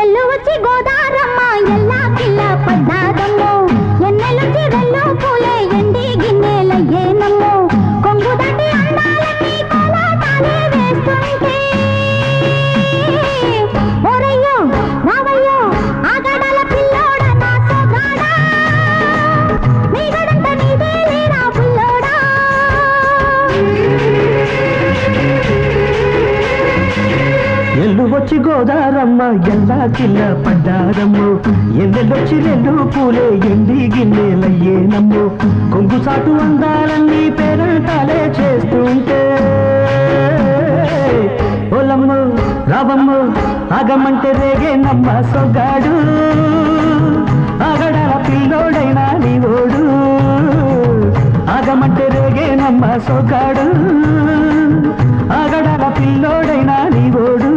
ఎల్లు వచ్చి గోదారమ్మ ఎల్లా కిల్ల పడ్డాదమ్మో ఎన్నెలుంచి వెళ్ళు పూలే ఎండి గిన్నెలయ్యేనమ్మో కొంగు దాటి అందాలన్నీ కోలాటాలే వేస్తుంటే ఓరయ్యో రావయ్యో ఆగడాల పిల్లోడ నా సోగాడా నీగడంత నీదే లేరా పుల్లోడా ఎల్లు వచ్చి గోదారమ్మ ఎల్లా కిల్ల పడ్డారమ్మో ఎన్నెల్లొచ్చి రెండు పూలే ఎండి గిన్నెలయ్యేనమ్మో కొంగు సాటు అందాలన్నీ పేరంటాలే చేస్తుంటే ఓలమ్ము రావమ్ము ఆగమంటే రేగేనమ్మ సొగాడు ఆగడాల పిల్లోడైనా నీవోడు ఆగమంటే రేగేనమ్మ సొగాడు ఆగడాల పిల్లోడైనా నీవోడు